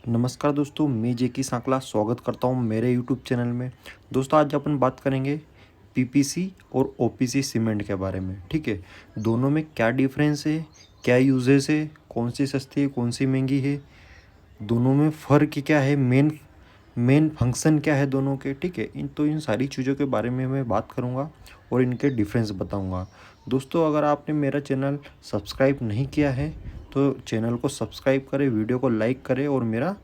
नमस्कार दोस्तों, मैं जेकी सांकला स्वागत करता हूं मेरे यूट्यूब चैनल में। दोस्तों आज अपन बात करेंगे पीपीसी और ओपीसी सीमेंट के बारे में। ठीक है, दोनों में क्या डिफरेंस है, क्या यूजेस है, कौन सी सस्ती है, कौन सी महंगी है, दोनों में फ़र्क क्या है, मेन मेन फंक्शन क्या है दोनों के। ठीक है, इन सारी चीज़ों के बारे में मैं बात करूँगा और इनके डिफरेंस बताऊँगा। दोस्तों अगर आपने मेरा चैनल सब्सक्राइब नहीं किया है तो चैनल को सब्सक्राइब करें, वीडियो को लाइक करें और मेरा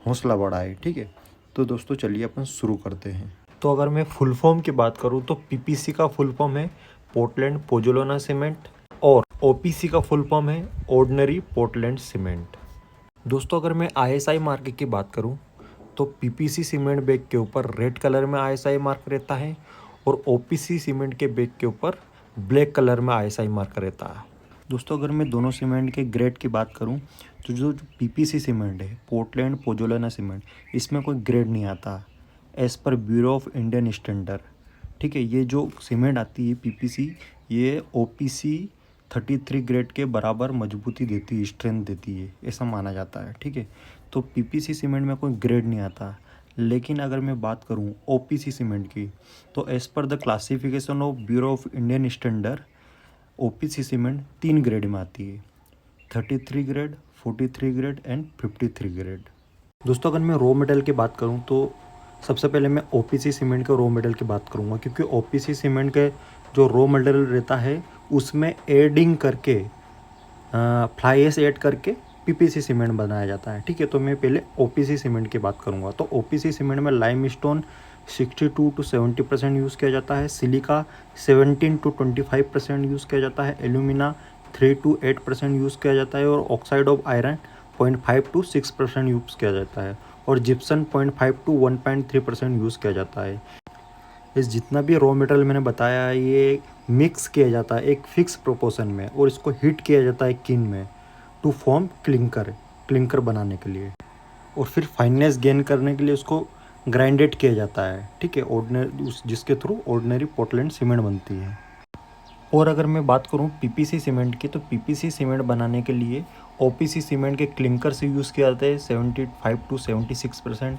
हौसला बढ़ाए। ठीक है, तो दोस्तों चलिए अपन शुरू करते हैं। तो अगर मैं फुल फॉर्म की बात करूँ तो पीपीसी का फुल फॉर्म है पोर्टलैंड पोजोलाना सीमेंट और ओपीसी का फुल फॉर्म है ऑर्डिनरी पोर्टलैंड सीमेंट। दोस्तों अगर मैं आईएसआई मार्क की बात करूं तो पीपीसी सीमेंट बैग के ऊपर रेड कलर में आईएसआई मार्क रहता है और ओपीसी सीमेंट के बैग के ऊपर ब्लैक कलर में आईएसआई मार्क रहता है। दोस्तों अगर मैं दोनों सीमेंट के ग्रेड की बात करूं तो जो पीपीसी सीमेंट है पोर्टलैंड पोजोलाना सीमेंट, इसमें कोई ग्रेड नहीं आता as per bureau of Indian standard. ठीक है, ये जो सीमेंट आती है पीपीसी, ये ओपीसी 33 ग्रेड के बराबर मजबूती देती है, स्ट्रेंथ देती है, ऐसा माना जाता है। ठीक है, तो पीपीसी सीमेंट में कोई ग्रेड नहीं आता। लेकिन अगर मैं बात करूं ओपीसी सीमेंट की तो as per the classification of bureau of Indian standard OPC cement 3 grade में आती है, 33 ग्रेड, 43 ग्रेड एंड 53 ग्रेड। दोस्तों अगर मैं रॉ मटेरियल की बात करूं तो सबसे पहले मैं ओपीसी सीमेंट के रॉ मटेरियल की बात करूंगा, क्योंकि ओपीसी सीमेंट के जो रॉ मटेरियल रहता है उसमें एडिंग करके फ्लाई एश ऐड करके पीपीसी सीमेंट बनाया जाता है। ठीक है, तो मैं पहले ओपीसी सीमेंट की बात करूंगा। तो ओपीसी सीमेंट में लाइमस्टोन 62 to 70% यूज़ किया जाता है, सिलिका 17 to 25% यूज़ किया जाता है, एल्यूमिना 3 to 8% यूज़ किया जाता है और oxide of iron 0.5 to 6% use किया जाता है और जिप्सन 0.5 to 1.3% यूज़ किया जाता है। इस जितना भी रॉ मटेरियल मैंने बताया है ये मिक्स किया जाता है एक फिक्स प्रोपोर्शन में और इसको हीट किया जाता है किन में टू फॉर्म क्लिंकर बनाने के लिए, और फिर फाइननेस गेन करने के लिए उसको ग्राइंडेड किया जाता है। ठीक है, ऑर्डिनरी जिसके थ्रू ऑर्डिनरी पोर्टलैंड सीमेंट बनती है। और अगर मैं बात करूं पीपीसी सीमेंट की तो पीपीसी सीमेंट बनाने के लिए ओपीसी सीमेंट के क्लिंकर से यूज़ किया जाता है 75 to 76%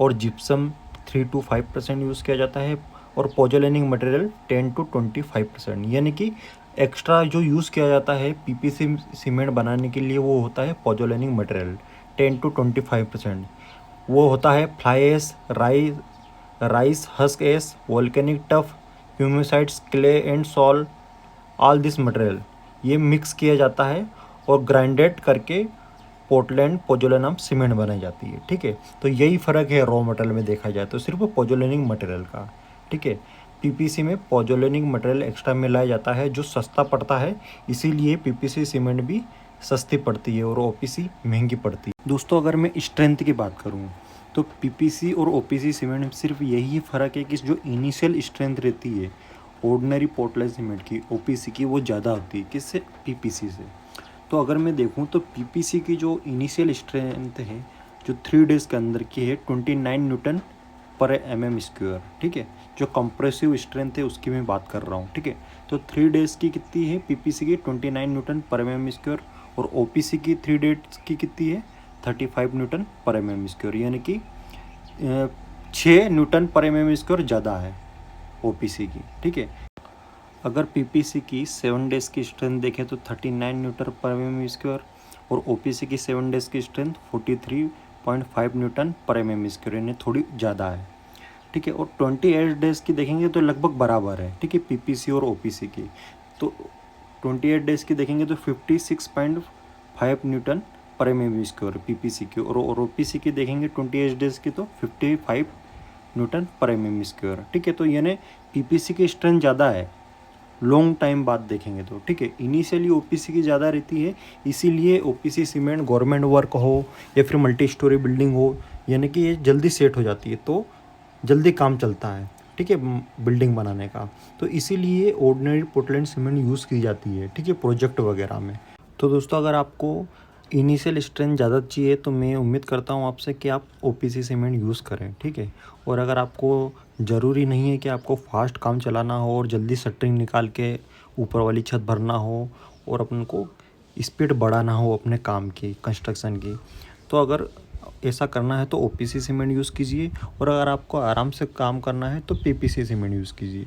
और जिप्सम 3 to 5% यूज़ किया जाता है और पोजोलैनिक मटेरियल 10 to 25%। यानी कि एक्स्ट्रा जो यूज़ किया जाता है पीपीसी सीमेंट बनाने के लिए वो होता है पोजोलैनिक मटेरियल 10 to 25%। वो होता है fly ash, rice husk ash, volcanic tuff, ह्यूमिसाइड्स, clay and soil, all this material ये मिक्स किया जाता है और ग्राइंडेड करके पोर्टलैंड पोजोलानम सीमेंट बनाई जाती है। ठीक है, तो यही फ़र्क है रॉ मटेरियल में देखा जाए तो सिर्फ पोजोलैनिक मटेरियल का। ठीक है, पीपीसी में पोजोलैनिक मटेरियल एक्स्ट्रा मिलाया जाता है जो सस्ता पड़ता है, इसीलिए पीपीसी सीमेंट भी सस्ती पड़ती है और ओपीसी महंगी पड़ती है। दोस्तों अगर मैं स्ट्रेंथ की बात करूँ तो पीपीसी और ओपीसी सीमेंट में सिर्फ यही फ़र्क है कि जो इनिशियल स्ट्रेंथ रहती है ऑर्डिनरी पोर्टलैंड सीमेंट की, ओपीसी की, वो ज़्यादा होती है किससे, पीपीसी से। तो अगर मैं देखूं तो पीपीसी की जो इनिशियल स्ट्रेंथ है जो 3 डेज़ के अंदर की है 29 न्यूटन पर एम स्क्वायर। ठीक है, जो कंप्रेसिव स्ट्रेंथ है उसकी मैं बात कर रहा हूँ। ठीक है, तो 3 डेज़ की कितनी है पीपीसी की 29 न्यूटन पर एम स्क्वायर और ओपीसी की 3 डेज़ की कितनी है 35 न्यूटन पर एम स्क्वायर, यानी कि 6 न्यूटन पर एम स्क्वायर ज़्यादा है ओपीसी की। ठीक है, अगर पीपीसी की 7 डेज़ की स्ट्रेंथ देखें तो 39 न्यूटन पर एम स्क्वायर और ओपीसी की 7 डेज़ की स्ट्रेंथ 43.5 न्यूटन पर एम स्क्वायर, यानी थोड़ी ज़्यादा है। ठीक है, और 28 डेज़ की देखेंगे तो लगभग बराबर है। ठीक है, पीपीसी और ओपीसी की तो 28 डेज़ की देखेंगे तो 56.5 न्यूटन पर एम स्क्वायर पीपीसी की, और ओपीसी की देखेंगे 28 डेज़ की तो 55 न्यूटन पर एम स्क्वायर। ठीक है, तो यानी पीपीसी की स्ट्रेंथ ज़्यादा है लॉन्ग टाइम बाद देखेंगे तो। ठीक है, इनिशियली ओपीसी की ज़्यादा रहती है, इसीलिए ओपीसी सीमेंट गवर्नमेंट वर्क हो या फिर मल्टी स्टोरी बिल्डिंग हो, यानी कि ये जल्दी सेट हो जाती है तो जल्दी काम चलता है। ठीक है, बिल्डिंग बनाने का, तो इसीलिए ऑर्डिनरी पोर्टलैंड सीमेंट यूज़ की जाती है। ठीक है, प्रोजेक्ट वगैरह में। तो दोस्तों अगर आपको इनिशियल स्ट्रेंथ ज़्यादा चाहिए तो मैं उम्मीद करता हूँ आपसे कि आप ओपीसी सीमेंट यूज़ करें। ठीक है, और अगर आपको ज़रूरी नहीं है कि आपको फास्ट काम चलाना हो और जल्दी शटरिंग निकाल के ऊपर वाली छत भरना हो और अपन को स्पीड बढ़ाना हो अपने काम की, कंस्ट्रक्शन की, तो अगर ऐसा करना है तो ओपीसी सीमेंट यूज़ कीजिए, और अगर आपको आराम से काम करना है तो पीपीसी सीमेंट यूज़ कीजिए।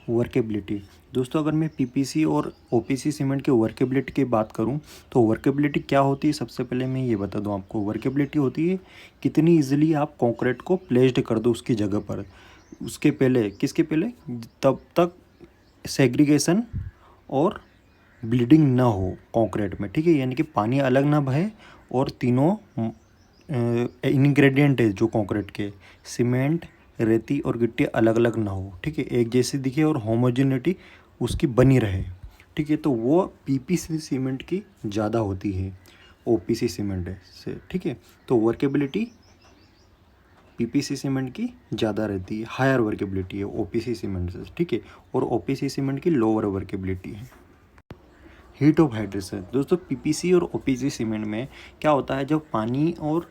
वर्केबिलिटी। दोस्तों अगर मैं पीपीसी और ओपीसी सीमेंट के वर्केबिलिटी की बात करूं तो वर्केबिलिटी क्या होती है, सबसे पहले मैं ये बता दूं आपको। वर्केबिलिटी होती है कितनी इजीली आप कंक्रीट को प्लेस्ड कर दो उसकी जगह पर। उसके पहले, किसके पहले, तब तक सेग्रीगेशन और ब्लीडिंग ना हो कंक्रीट में, ठीक है। यानी कि पानी अलग ना बहे और तीनों इंग्रेडिएंट है जो कंक्रीट के, सीमेंट, रेती और गिट्टी अलग अलग ना हो, ठीक है। एक जैसी दिखे और होमोजेनिटी उसकी बनी रहे, ठीक है। तो वो पीपीसी सीमेंट की ज़्यादा होती है ओपीसी सीमेंट से, ठीक है। तो वर्केबिलिटी पीपीसी सीमेंट की ज़्यादा रहती है, हायर वर्केबिलिटी है ओपीसी सीमेंट से, ठीक है। और ओपीसी सीमेंट की लोअर वर्केबिलिटी है। Heat of hydration. दोस्तों पीपीसी और ओपीसी सीमेंट में क्या होता है, जब पानी और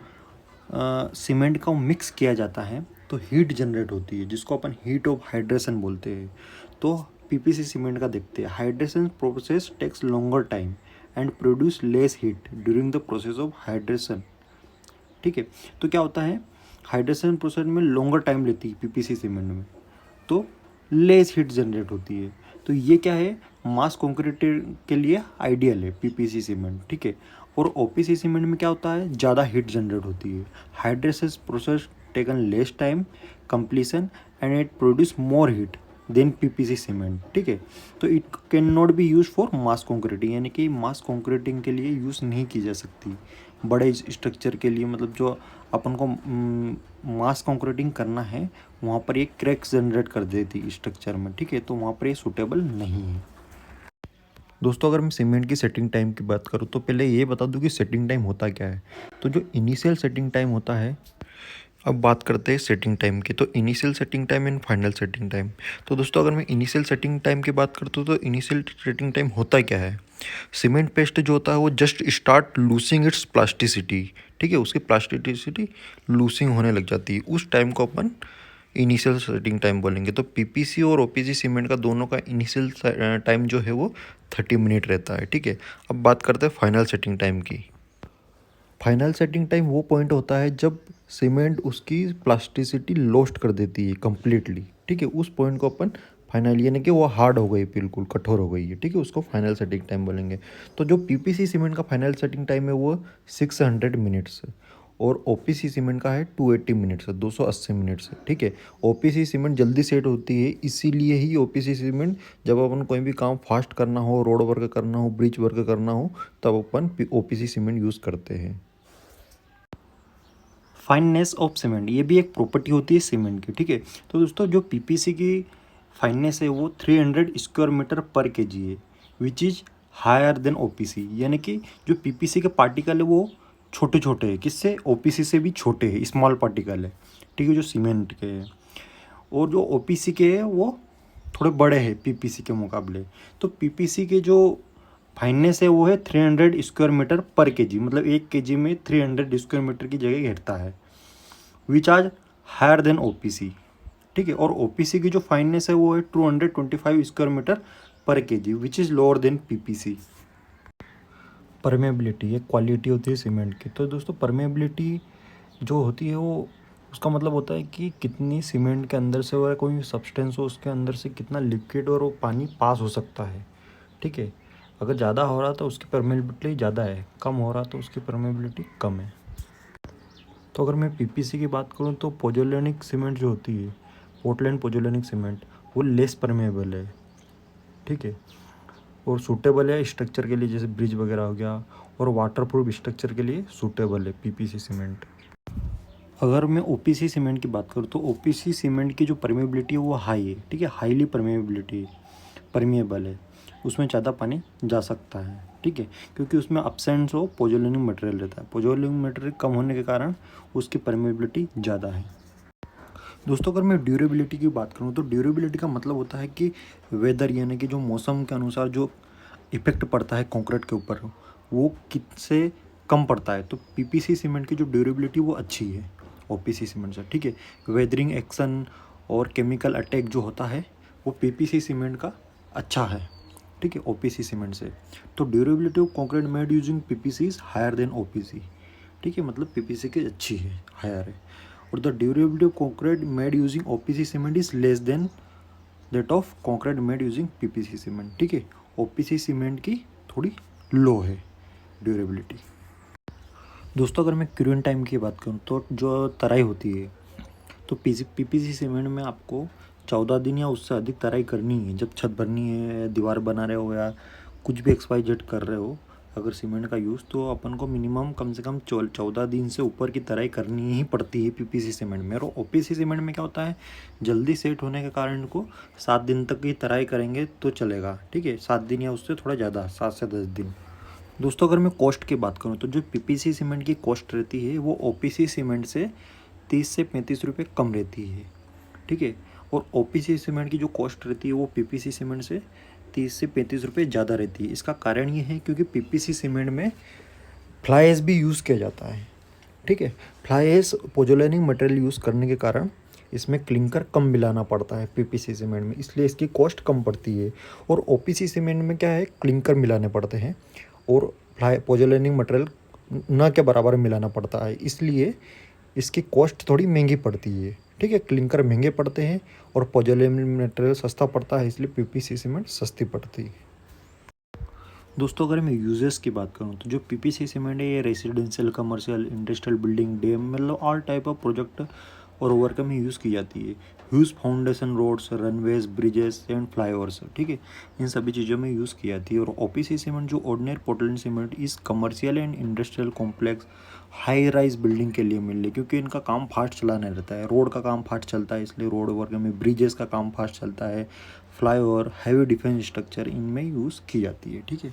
सीमेंट का मिक्स किया जाता है तो हीट जनरेट होती है, जिसको अपन हीट ऑफ हाइड्रेशन बोलते हैं। तो पीपीसी सीमेंट का देखते हैं, hydration process takes longer time and produce less heat during the process of hydration, ठीक है। तो क्या होता है, हाइड्रेशन प्रोसेस में लॉन्गर टाइम लेती है पीपीसी सीमेंट में, तो लेस हीट जनरेट होती है। तो ये क्या है, मास कंक्रीट के लिए आइडियल है पीपीसी सीमेंट, ठीक है। और ओपीसी सीमेंट में क्या होता है, ज़्यादा हीट जनरेट होती है। Hydration process taken less time completion and it produce more heat than PPC cement, ठीक है। तो it can not be use for mass concreting, यानी कि मास कंक्रीटिंग के लिए यूज़ नहीं की जा सकती बड़े स्ट्रक्चर के लिए। मतलब जो अपन को मास कंक्रीटिंग करना है वहाँ पर ये क्रैक्स जनरेट कर देती स्ट्रक्चर में, ठीक है। तो वहाँ पर ये सूटेबल नहीं है। दोस्तों अगर मैं सीमेंट की सेटिंग टाइम की बात करूँ तो पहले ये बता दूँ कि सेटिंग टाइम होता क्या है। तो जो इनिशियल सेटिंग टाइम होता है, अब बात करते हैं सेटिंग टाइम की। तो initial setting time and final setting time. तो दोस्तों अगर मैं इनिशियल सेटिंग टाइम की बात करता हूँ तो इनिशियल सेटिंग टाइम होता क्या है, सीमेंट पेस्ट जो होता है वो just start losing it's plasticity, ठीक है। उसकी प्लास्टिसिटी लूसिंग होने लग जाती है, उस टाइम को अपन इनिशियल सेटिंग टाइम बोलेंगे। तो पीपीसी और ओपीसी सीमेंट का दोनों का इनिशियल टाइम जो है वो 30 मिनट रहता है, ठीक है। अब बात करते हैं फाइनल सेटिंग टाइम की। फाइनल सेटिंग टाइम वो पॉइंट होता है जब सीमेंट उसकी प्लास्टिसिटी लॉस्ट कर देती है कम्प्लीटली, ठीक है। उस पॉइंट को अपन फाइनल, यानी कि वो हार्ड हो गई, बिल्कुल कठोर हो गई है, ठीक है, उसको फाइनल सेटिंग टाइम बोलेंगे। तो जो पीपीसी सीमेंट का फाइनल सेटिंग टाइम है वो 600 मिनट्स है, और ओपीसी सीमेंट का है 280 मिनट्स है, 280 मिनट्स है, ठीक है। ओपीसी सीमेंट जल्दी सेट होती है, इसीलिए ही ओपीसी सीमेंट जब अपन कोई भी काम फास्ट करना हो, रोड वर्क करना हो, ब्रिज वर्क करना हो, तब अपन ओपीसी सीमेंट यूज़ करते हैं। फाइननेस ऑफ सीमेंट, ये भी एक प्रॉपर्टी होती है सीमेंट की, ठीक है। तो दोस्तों जो पीपीसी की फाइननेस है वो 300 स्क्वायर मीटर पर केजी है, which is higher than OPC. यानी कि जो पीपीसी के पार्टिकल है वो छोटे छोटे हैं, किससे, ओपीसी से भी छोटे हैं, स्मॉल पार्टिकल है, ठीक है, जो सीमेंट के हैं। और जो ओपीसी के हैं वो थोड़े बड़े हैं पीपीसी के मुकाबले। तो पीपीसी के जो फाइननेस है वो है 300 स्क्वायर मीटर पर केजी, मतलब 1 केजी में 300 स्क्वायर मीटर की जगह घेरता है, which are higher than OPC, ठीक है। और ओपीसी की जो फाइननेस है वो है 225 स्क्वायर मीटर पर KG, which is lower than PPC. Permeability, ये क्वालिटी होती है सीमेंट की। तो दोस्तों परमेबिलिटी जो होती है वो, उसका मतलब होता है कि कितनी सीमेंट के अंदर से, वो कोई सब्सटेंस हो उसके अंदर से कितना लिक्विड और वो पानी पास हो सकता है, ठीक है। अगर ज़्यादा हो रहा तो उसकी परमेबिलिटी ज़्यादा है, कम हो रहा तो उसकी परमेबिलिटी कम है। तो अगर मैं पीपीसी की बात करूँ तो पोजोलेनिक सीमेंट जो होती है, पोर्टलैंड पोजोलेनिक सीमेंट, वो लेस परमेबल है, ठीक है, और सूटेबल है स्ट्रक्चर के लिए, जैसे ब्रिज वगैरह हो गया, और वाटरप्रूफ स्ट्रक्चर के लिए सूटेबल है पीपीसी सीमेंट। अगर मैं ओपीसी सीमेंट की बात करूँ तो ओपीसी सीमेंट की जो परमेबिलिटी है वो हाई है, ठीक है, हाईली परमेबल है, उसमें ज़्यादा पानी जा सकता है, ठीक है, क्योंकि उसमें अपसेंट्स हो पोजोलेनिक मटेरियल रहता है। पोजोलेनिक मटेरियल कम होने के कारण उसकी परमेबिलिटी ज़्यादा है। दोस्तों अगर मैं ड्यूरेबिलिटी की बात करूँ तो ड्यूरेबिलिटी का मतलब होता है कि वेदर, यानी कि जो मौसम के अनुसार जो इफेक्ट पड़ता है कंक्रीट के ऊपर वो किससे कम पड़ता है। तो पीपीसी सीमेंट की जो ड्यूरेबिलिटी वो अच्छी है ओपीसी सीमेंट से, ठीक है। वेदरिंग एक्शन और केमिकल अटैक जो होता है वो पीपीसी सीमेंट का अच्छा है, ठीक है, ओपीसी सीमेंट से। तो durability of concrete made using PPC is higher than OPC, ठीक है, मतलब पीपीसी की अच्छी है, हायर है। और the durability of concrete made using OPC cement is less than that of concrete made using PPC cement, ठीक है। ओपीसी सीमेंट की थोड़ी लो है ड्यूरेबिलिटी। दोस्तों अगर मैं क्यूरेंट टाइम की बात करूँ तो जो तराई होती है तो पीपीसी सीमेंट में आपको 14 दिन या उससे अधिक तराई करनी है। जब छत भरनी है, दीवार बना रहे हो या कुछ भी XYZ कर रहे हो अगर सीमेंट का यूज़, तो अपन को मिनिमम कम से कम 14 दिन से ऊपर की तराई करनी ही पड़ती है पीपीसी सीमेंट में। और ओपीसी सीमेंट में क्या होता है, जल्दी सेट होने के कारण को 7 दिन तक की तराई करेंगे तो चलेगा, ठीक है। 7 दिन या उससे थोड़ा ज़्यादा, 7 से 10 दिन। दोस्तों अगर मैं कॉस्ट की बात करूँ तो जो पीपीसी सीमेंट की कॉस्ट रहती है वो ओपीसी सीमेंट से 30 से 35 रुपये कम रहती है, ठीक है। और ओपीसी सीमेंट की जो कॉस्ट रहती है वो पीपीसी सीमेंट से 30 से 35 रुपये ज़्यादा रहती है। इसका कारण ये है क्योंकि पीपीसी सीमेंट में फ्लाई ऐश भी यूज़ किया जाता है, ठीक है। फ्लाई ऐश पोजोलैनिक मटेरियल यूज़ करने के कारण इसमें क्लिंकर कम मिलाना पड़ता है पीपीसी सीमेंट में, इसलिए इसकी कॉस्ट कम पड़ती है। और ओपीसी सीमेंट में क्या है, क्लिंकर मिलाने पड़ते हैं और फ्लाई पोजोलैनिक मटेरियल न के बराबर मिलाना पड़ता है, इसलिए इसकी कॉस्ट थोड़ी महंगी पड़ती है, ठीक है। क्लिंकर महंगे पड़ते हैं और पोजोलैनिक मटेरियल सस्ता पड़ता है, इसलिए पीपीसी सीमेंट सस्ती पड़ती है। दोस्तों अगर मैं यूजेस की बात करूं तो जो पीपीसी सीमेंट है ये residential, commercial, industrial building, dam, मतलब ऑल टाइप ऑफ प्रोजेक्ट और वर्क में यूज़ की जाती है। Huge foundation, roads, runways, bridges and flyovers, ठीक है, इन सभी चीज़ों में यूज़ की जाती है। और ओपीसी सीमेंट जो ऑर्डिनरी पोर्टलैंड सीमेंट इस commercial and industrial complex high rise building के लिए मिल रही, क्योंकि इनका काम फास्ट चलाना रहता है। रोड का काम फास्ट चलता है इसलिए रोड वर्क में, ब्रिजेस का काम फास्ट चलता है, फ्लाईओवर, हैवी डिफेंस स्ट्रक्चर इनमें यूज़ की जाती है, ठीक है।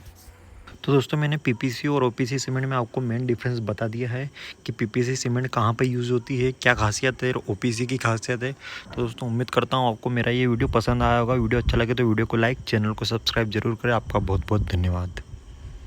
तो दोस्तों मैंने पीपीसी और ओपीसी सीमेंट में आपको मेन डिफरेंस बता दिया है कि पीपीसी सीमेंट कहाँ पे यूज़ होती है, क्या खासियत है और ओपीसी की खासियत है। तो दोस्तों उम्मीद करता हूँ आपको मेरा ये वीडियो पसंद आया होगा। वीडियो अच्छा लगे तो वीडियो को लाइक, चैनल को सब्सक्राइब जरूर करें। आपका बहुत बहुत धन्यवाद।